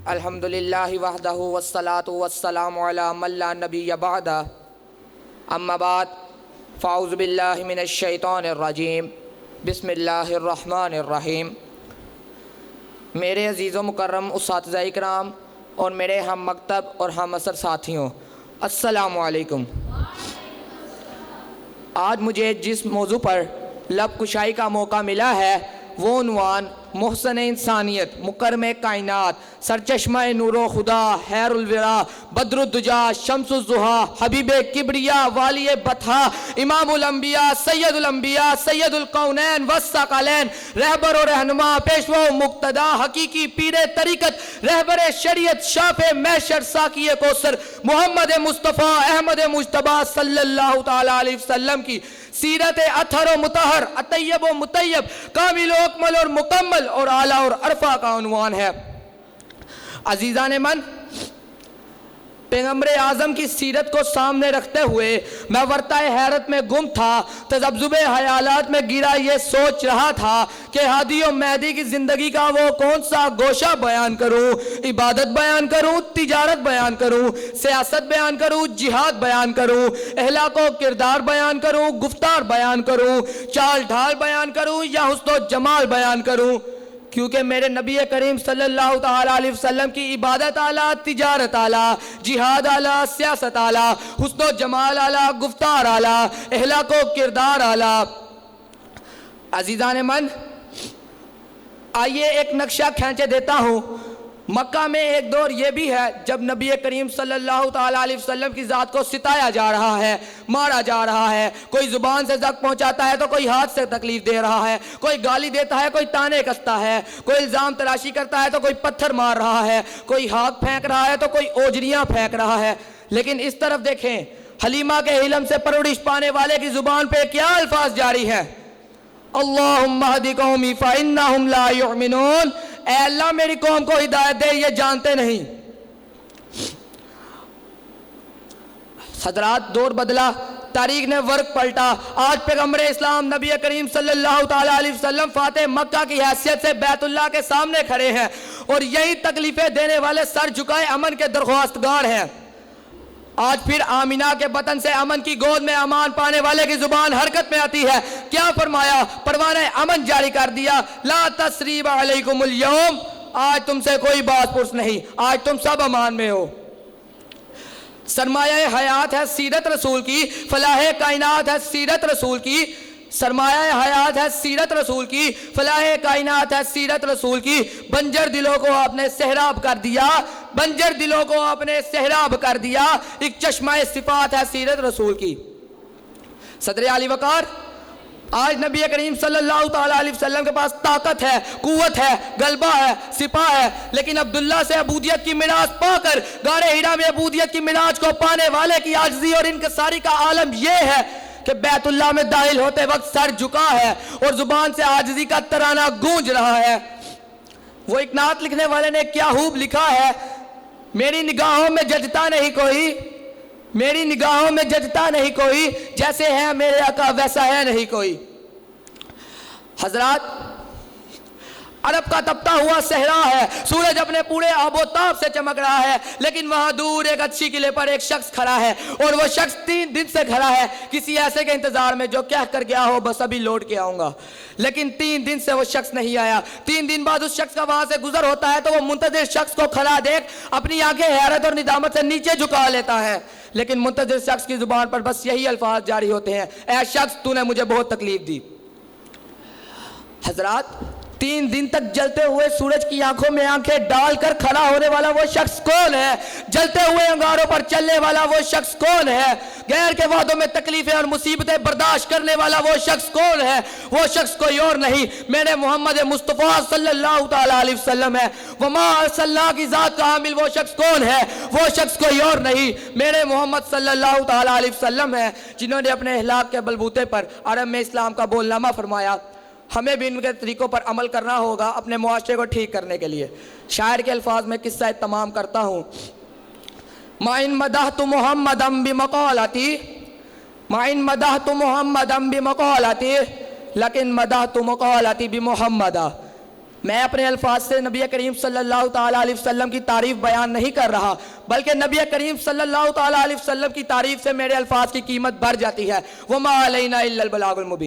الحمدللہ وحدہ والصلاة والسلام علی من لا نبی بعدہ اما بعد فاعوذ باللہ من الشیطان الرجیم بسم اللہ الرحمن الرحیم۔ میرے عزیز و مکرم اساتذہ اکرام اور میرے ہم مکتب اور ہم اثر ساتھیوں، السلام علیکم۔ آج مجھے جس موضوع پر لب کشائی کا موقع ملا ہے وہ عنوان محسن انسانیت، مکرم کائنات، سرچشمہ نور و خدا، خیر الورا، بدر الدجا، شمس الضحیٰ، حبیب کبریا، والی بطحا، امام الانبیاء، سید الانبیاء، سید القونین والثقلین، رہبر و رہنما، پیشوا و مقتدا، حقیقی پیر طریقت، رہبر شریعت، شافع محشر، ساقی کوثر، محمد مصطفیٰ احمد مجتبیٰ صلی اللہ تعالیٰ علیہ وسلم کی سیرت اطہر و مطہر، اطیب و مطیب، کامل و اکمل اور مکمل اور اعلیٰ اور عرفہ کا عنوان ہے۔ عزیزان من، پیغمبر اعظم کی سیرت کو سامنے رکھتے ہوئے میں ورطہ حیرت میں گم تھا، تذبذب خیالات میں گرا یہ سوچ رہا تھا کہ ہادی و مہدی کی زندگی کا وہ کون سا گوشہ بیان کروں، عبادت بیان کروں، تجارت بیان کروں، سیاست بیان کروں، جہاد بیان کروں، اخلاق و کردار بیان کروں، گفتار بیان کروں، چال ڈھال بیان کروں یا حسن و جمال بیان کروں، کیونکہ میرے نبی کریم صلی اللہ تعالیٰ علیہ وسلم کی عبادت اعلیٰ، تجارت اعلیٰ، جہاد اعلیٰ، سیاست اعلیٰ، حسن و جمال اعلیٰ، گفتار اعلیٰ، اخلاق و کردار اعلیٰ۔ عزیزان من، آئیے ایک نقشہ کھینچے دیتا ہوں۔ مکہ میں ایک دور یہ بھی ہے جب نبی کریم صلی اللہ تعالیٰ علیہ وسلم کی ذات کو ستایا جا رہا ہے، مارا جا رہا ہے، کوئی زبان سے زخم پہنچاتا ہے تو کوئی ہاتھ سے تکلیف دے رہا ہے، کوئی گالی دیتا ہے، کوئی تانے کستا ہے، کوئی الزام تراشی کرتا ہے تو کوئی پتھر مار رہا ہے، کوئی ہاتھ پھینک رہا ہے تو کوئی اوجریاں پھینک رہا ہے۔ لیکن اس طرف دیکھیں، حلیمہ کے حلم سے پرورش پانے والے کی زبان پہ کیا الفاظ جاری ہیں؟ اللہم اہد قومی فإنہم لا یؤمنون، اے اللہ میری قوم کو ہدایت دے، یہ جانتے نہیں۔ حضرات، دور بدلا، تاریخ نے ورق پلٹا۔ آج پیغمبر اسلام نبی کریم صلی اللہ تعالیٰ علیہ وسلم فاتح مکہ کی حیثیت سے بیت اللہ کے سامنے کھڑے ہیں اور یہی تکلیفیں دینے والے سر جھکائے امن کے درخواستگار ہیں۔ آج پھر آمینہ کے بطن سے امن کی گود میں امان پانے والے کی زبان حرکت میں آتی ہے۔ کیا فرمایا؟ پروانہ امن جاری کر دیا، لا تثریب علیکم اليوم، آج تم سے کوئی بات پرس نہیں، آج تم سب امان میں ہو۔ سرمایہ حیات ہے سیرت رسول کی، فلاح کائنات ہے سیرت رسول کی، سرمایہ حیات ہے سیرت رسول کی، فلاح کائنات ہے سیرت رسول کی۔ بنجر دلوں کو آپ نے سہراب کر دیا، بنجر دلوں کو آپ نے سہراب کر دیا، ایک چشمہ صفات ہے سیرت رسول کی۔ صدر علی وقار، آج نبی کریم صلی اللہ تعالیٰ علیہ وسلم کے پاس طاقت ہے، قوت ہے، غلبہ ہے، سپاہ ہے، لیکن عبداللہ سے عبودیت کی میراث پا کر غار حرا میں عبودیت کی میراث کو پانے والے کی عاجزی اور انکساری کا عالم یہ ہے کہ بیت اللہ میں داخل ہوتے وقت سر جھکا ہے اور زبان سے عاجزی کا ترانہ گونج رہا ہے۔ وہ ایک نعت لکھنے والے نے کیا خوب لکھا ہے، میری نگاہوں میں ججتا نہیں کوئی، میری نگاہوں میں ججتا نہیں کوئی، جیسے ہے میرے آقا ویسا ہے نہیں کوئی۔ حضرات، عرب کا تپتا ہوا صحرا ہے، سورج اپنے پورے آب و تاب سے چمک رہا ہے، لیکن وہاں دور ایک اچھی قلعے پر ایک شخص کھڑا ہے اور وہ شخص 3 دن سے کھڑا ہے کسی ایسے کے انتظار میں جو کہہ کر گیا ہو بس ابھی لوٹ کے آؤں گا، لیکن 3 دن سے وہ شخص نہیں آیا۔ 3 دن بعد اس شخص کا وہاں سے گزر ہوتا ہے تو وہ منتظر شخص کو کھڑا دیکھ اپنی آنکھیں حیرت اور ندامت سے نیچے جھکا لیتا ہے، لیکن منتظر شخص کی زبان پر بس یہی الفاظ جاری ہوتے ہیں، اے شخص تو نے مجھے بہت تکلیف دی۔ حضرات، 3 دن تک جلتے ہوئے سورج کی آنکھوں میں آنکھیں ڈال کر کھڑا ہونے والا وہ شخص کون ہے؟ جلتے ہوئے انگاروں پر چلنے والا وہ شخص کون ہے؟ غیر کے وعدوں میں تکلیفیں اور مصیبتیں برداشت کرنے والا وہ شخص کون ہے؟ وہ شخص کوئی اور نہیں، میرے محمد مصطفیٰ صلی اللہ تعالیٰ علیہ وسلم ہے۔ وما ارسلنا کی ذات کا حامل وہ شخص کون ہے؟ وہ شخص کوئی اور نہیں، میرے محمد صلی اللہ تعالیٰ علیہ وسلم ہے، جنہوں نے اپنے اخلاق کے بلبوتے پر عرب میں اسلام کا بولنامہ فرمایا۔ ہمیں بھی ان کے طریقوں پر عمل کرنا ہوگا اپنے معاشرے کو ٹھیک کرنے کے لیے۔ شاعر کے الفاظ میں قصہ تمام کرتا ہوں۔ ما ان مدحت محمدا بمقالتی، ما ان مدحت محمدا بمقالتی لیکن مدحت مقالتی بمحمدا، میں اپنے الفاظ سے نبی کریم صلی اللہ تعالیٰ علیہ وسلم کی تعریف بیان نہیں کر رہا، بلکہ نبی کریم صلی اللہ تعالیٰ علیہ وسلم کی تعریف سے میرے الفاظ کی قیمت بڑھ جاتی ہے۔ وَمَا عَلَيْنَا إِلَّا الْبَلَاغُ الْمُبِينُ۔